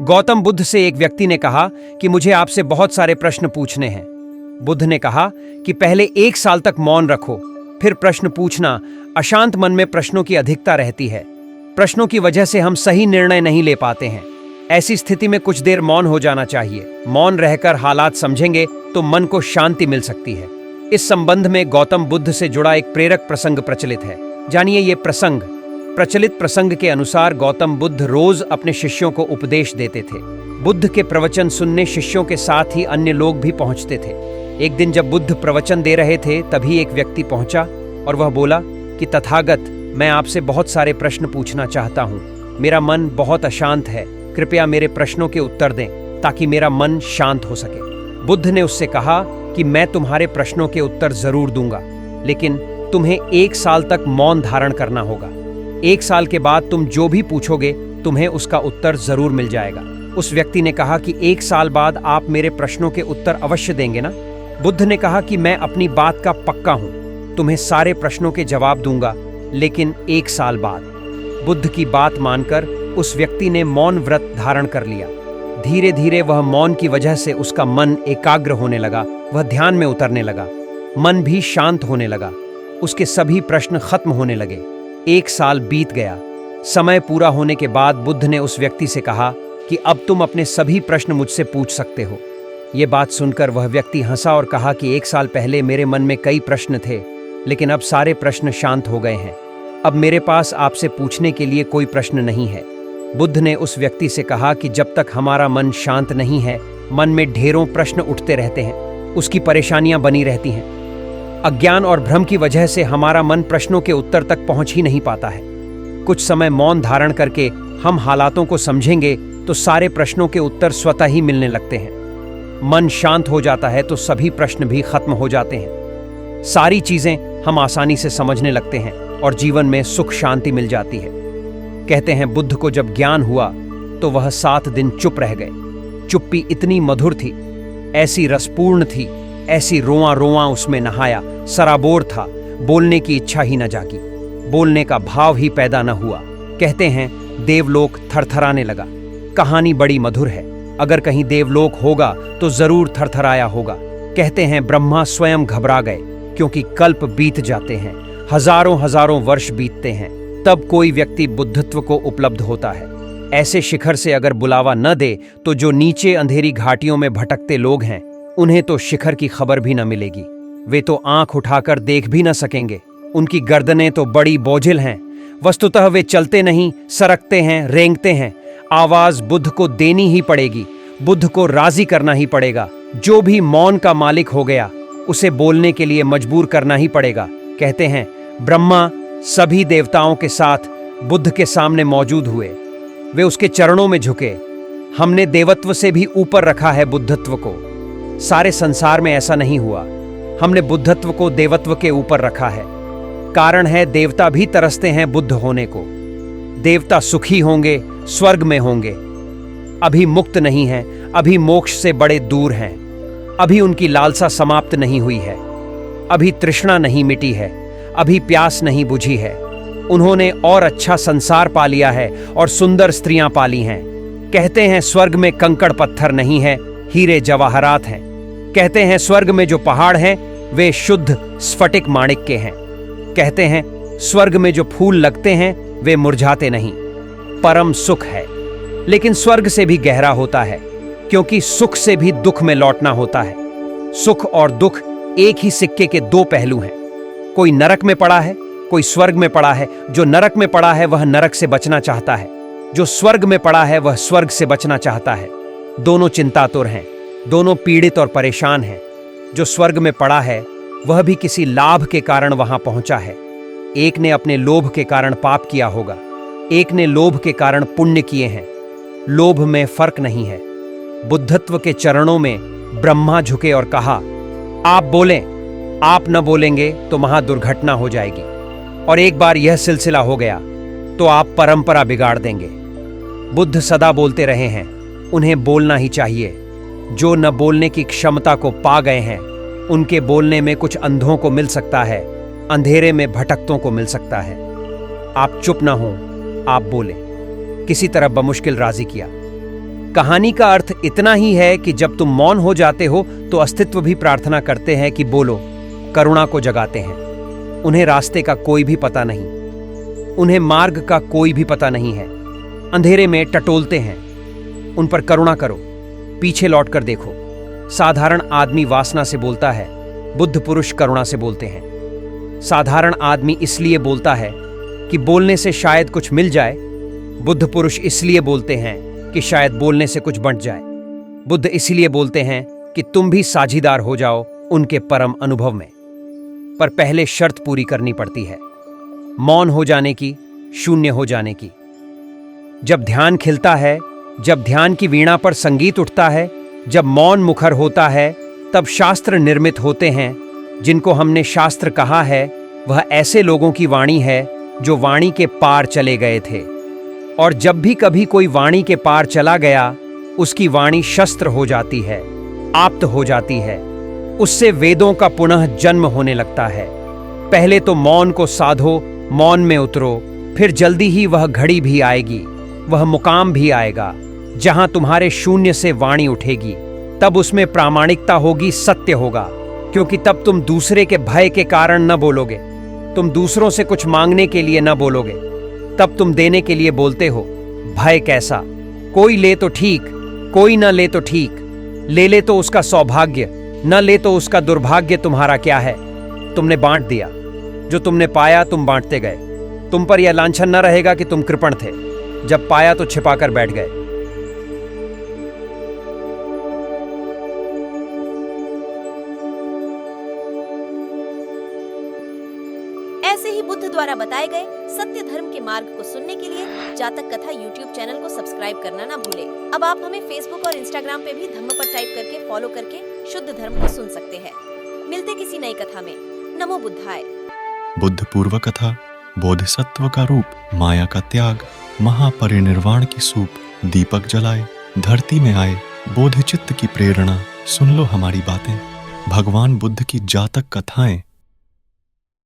गौतम बुद्ध से एक व्यक्ति ने कहा कि मुझे आपसे बहुत सारे प्रश्न पूछने हैं। बुद्ध ने कहा कि पहले 1 साल तक मौन रखो, फिर प्रश्न पूछना। अशांत मन में प्रश्नों की अधिकता रहती है। प्रश्नों की वजह से हम सही निर्णय नहीं ले पाते हैं। ऐसी स्थिति में कुछ देर मौन हो जाना चाहिए। मौन रहकर हालात समझेंगे तो मन को शांति मिल सकती है। इस संबंध में गौतम बुद्ध से जुड़ा एक प्रेरक प्रसंग प्रचलित है। जानिए ये प्रसंग। प्रचलित प्रसंग के अनुसार गौतम बुद्ध रोज अपने शिष्यों को उपदेश देते थे। बुद्ध के प्रवचन सुनने शिष्यों के साथ ही अन्य लोग भी पहुंचते थे। एक दिन जब बुद्ध प्रवचन दे रहे थे तभी एक व्यक्ति पहुंचा और वह बोला कि तथागत, मैं आपसे बहुत सारे प्रश्न पूछना चाहता हूँ। मेरा मन बहुत अशांत है, कृपया मेरे प्रश्नों के उत्तर दें ताकि मेरा मन शांत हो सके। बुद्ध ने उससे कहा कि मैं तुम्हारे प्रश्नों के उत्तर जरूर दूंगा, लेकिन तुम्हें 1 साल तक मौन धारण करना होगा। 1 साल के बाद तुम जो भी पूछोगे तुम्हें उसका उत्तर जरूर मिल जाएगा। उस व्यक्ति ने कहा कि 1 साल बाद आप मेरे प्रश्नों के उत्तर अवश्य देंगे ना? बुद्ध ने कहा कि मैं अपनी बात का पक्का हूं, तुम्हें सारे प्रश्नों के जवाब दूंगा, लेकिन 1 साल बाद। बुद्ध की बात मानकर उस व्यक्ति ने मौन व्रत धारण कर लिया। धीरे धीरे वह मौन की वजह से उसका मन एकाग्र होने लगा। वह ध्यान में उतरने लगा, मन भी शांत होने लगा। उसके सभी प्रश्न खत्म होने लगे। 1 साल बीत गया। समय पूरा होने के बाद बुद्ध ने उस व्यक्ति से कहा कि अब तुम अपने सभी प्रश्न मुझसे पूछ सकते हो। ये बात सुनकर वह व्यक्ति हंसा और कहा कि 1 साल पहले मेरे मन में कई प्रश्न थे, लेकिन अब सारे प्रश्न शांत हो गए हैं। अब मेरे पास आपसे पूछने के लिए कोई प्रश्न नहीं है। बुद्ध ने उस व्यक्ति से कहा कि जब तक हमारा मन शांत नहीं है, मन में ढेरों प्रश्न उठते रहते हैं, उसकी परेशानियां बनी रहती हैं। अज्ञान और भ्रम की वजह से हमारा मन प्रश्नों के उत्तर तक पहुंच ही नहीं पाता है। कुछ समय मौन धारण करके हम हालातों को समझेंगे तो सारे प्रश्नों के उत्तर स्वतः ही मिलने लगते हैं। मन शांत हो जाता है तो सभी प्रश्न भी खत्म हो जाते हैं। सारी चीजें हम आसानी से समझने लगते हैं और जीवन में सुख शांति मिल जाती है। कहते हैं बुद्ध को जब ज्ञान हुआ तो वह 7 दिन चुप रह गए। चुप्पी इतनी मधुर थी, ऐसी रसपूर्ण थी, ऐसी रोआं रोआं उसमें नहाया। सराबोर था, बोलने की इच्छा ही न जागी, बोलने का भाव ही पैदा न हुआ। कहते हैं देवलोक थरथराने लगा। कहानी बड़ी मधुर है। अगर कहीं देवलोक होगा तो जरूर थरथराया होगा। कहते हैं ब्रह्मा स्वयं घबरा गए, क्योंकि कल्प बीत जाते हैं, हजारों हजारों वर्ष बीतते हैं, तब कोई व्यक्ति बुद्धत्व को उपलब्ध होता है। ऐसे शिखर से अगर बुलावा न दे तो जो नीचे अंधेरी घाटियों में भटकते लोग हैं, उन्हें तो शिखर की खबर भी न मिलेगी। वे तो आंख उठाकर देख भी न सकेंगे। उनकी गर्दनें तो बड़ी बोझिल हैं। वस्तुतः वे चलते नहीं, सरकते हैं, रेंगते हैं। आवाज बुद्ध को देनी ही पड़ेगी, बुद्ध को राजी करना ही पड़ेगा। जो भी मौन का मालिक हो गया उसे बोलने के लिए मजबूर करना ही पड़ेगा। कहते हैं ब्रह्मा सभी देवताओं के साथ बुद्ध के सामने मौजूद हुए। वे उसके चरणों में झुके। हमने देवत्व से भी ऊपर रखा है बुद्धत्व को। सारे संसार में ऐसा नहीं हुआ। हमने बुद्धत्व को देवत्व के ऊपर रखा है। कारण है देवता भी तरसते हैं बुद्ध होने को। देवता सुखी होंगे, स्वर्ग में होंगे। अभी मुक्त नहीं हैं, अभी मोक्ष से बड़े दूर हैं। अभी उनकी लालसा समाप्त नहीं हुई है। अभी तृष्णा नहीं मिटी है, अभी प्यास नहीं बुझी है। उन्होंने और अच्छा संसार पा लिया है और सुंदर स्त्रियां पाली हैं। कहते हैं स्वर्ग में कंकड़ पत्थर नहीं है, हीरे जवाहरात हैं। कहते हैं स्वर्ग में जो पहाड़ हैं वे शुद्ध स्फटिक माणिक के हैं। कहते हैं स्वर्ग में जो फूल लगते हैं वे मुरझाते नहीं। परम सुख है, लेकिन स्वर्ग से भी गहरा होता है, क्योंकि सुख से भी दुख में लौटना होता है। सुख और दुख एक ही सिक्के के 2 पहलू हैं। कोई नरक में पड़ा है, कोई स्वर्ग में पड़ा है। जो नरक में पड़ा है वह नरक से बचना चाहता है, जो स्वर्ग में पड़ा है वह स्वर्ग से बचना चाहता है। दोनों चिंतातुर हैं, दोनों पीड़ित और परेशान हैं। जो स्वर्ग में पड़ा है वह भी किसी लाभ के कारण वहां पहुंचा है। एक ने अपने लोभ के कारण पाप किया होगा, एक ने लोभ के कारण पुण्य किए हैं। लोभ में फर्क नहीं है। बुद्धत्व के चरणों में ब्रह्मा झुके और कहा, आप बोलें। आप न बोलेंगे तो महादुर्घटना हो जाएगी, और एक बार यह सिलसिला हो गया तो आप परंपरा बिगाड़ देंगे। बुद्ध सदा बोलते रहे हैं, उन्हें बोलना ही चाहिए। जो न बोलने की क्षमता को पा गए हैं उनके बोलने में कुछ अंधों को मिल सकता है, अंधेरे में भटकतों को मिल सकता है। आप चुप न हो, आप बोले। किसी तरह बमुश्किल राजी किया। कहानी का अर्थ इतना ही है कि जब तुम मौन हो जाते हो तो अस्तित्व भी प्रार्थना करते हैं कि बोलो, करुणा को जगाते हैं। उन्हें रास्ते का कोई भी पता नहीं, उन्हें मार्ग का कोई भी पता नहीं है, अंधेरे में टटोलते हैं। उन पर करुणा करो, पीछे लौटकर देखो। साधारण आदमी वासना से बोलता है, बुद्ध पुरुष करुणा से बोलते हैं। साधारण आदमी इसलिए बोलता है कि बोलने से शायद कुछ मिल जाए, बुद्ध पुरुष इसलिए बोलते हैं कि शायद बोलने से कुछ बंट जाए। बुद्ध इसलिए बोलते हैं कि तुम भी साझीदार हो जाओ उनके परम अनुभव में। पर पहले शर्त पूरी करनी पड़ती है, मौन हो जाने की, शून्य हो जाने की। जब ध्यान खिलता है, जब ध्यान की वीणा पर संगीत उठता है, जब मौन मुखर होता है, तब शास्त्र निर्मित होते हैं। जिनको हमने शास्त्र कहा है वह ऐसे लोगों की वाणी है जो वाणी के पार चले गए थे। और जब भी कभी कोई वाणी के पार चला गया, उसकी वाणी शस्त्र हो जाती है, आप्त हो जाती है। उससे वेदों का पुनः जन्म होने लगता है। पहले तो मौन को साधो, मौन में उतरो, फिर जल्दी ही वह घड़ी भी आएगी, वह मुकाम भी आएगा जहां तुम्हारे शून्य से वाणी उठेगी। तब उसमें प्रामाणिकता होगी, सत्य होगा, क्योंकि तब तुम दूसरे के भय के कारण न बोलोगे, तुम दूसरों से कुछ मांगने के लिए न बोलोगे, तब तुम देने के लिए बोलते हो। भय कैसा? कोई ले तो ठीक, कोई न ले तो ठीक, ले ले तो उसका सौभाग्य, न ले तो उसका दुर्भाग्य। तुम्हारा क्या है? तुमने बांट दिया, जो तुमने पाया तुम बांटते गए। तुम पर यह लांछन न रहेगा कि तुम कृपण थे, जब पाया तो छिपाकर बैठ गए। ऐसे ही बुद्ध द्वारा बताए गए सत्य धर्म के मार्ग को सुनने के लिए जातक कथा यूट्यूब चैनल को सब्सक्राइब करना ना भूलें। अब आप हमें फेसबुक और इंस्टाग्राम पे भी धम्मपद टाइप करके फॉलो करके शुद्ध धर्म को सुन सकते हैं। मिलते किसी नई कथा में। नमो बुद्धाय। बुद्ध पूर्व कथा। बोधिसत्व का रूप, माया का त्याग, महापरिनिर्वाण की सूप, दीपक जलाए, धरती में आए, बोधिचित्त की प्रेरणा। सुन लो हमारी बातें। भगवान बुद्ध की जातक कथाएं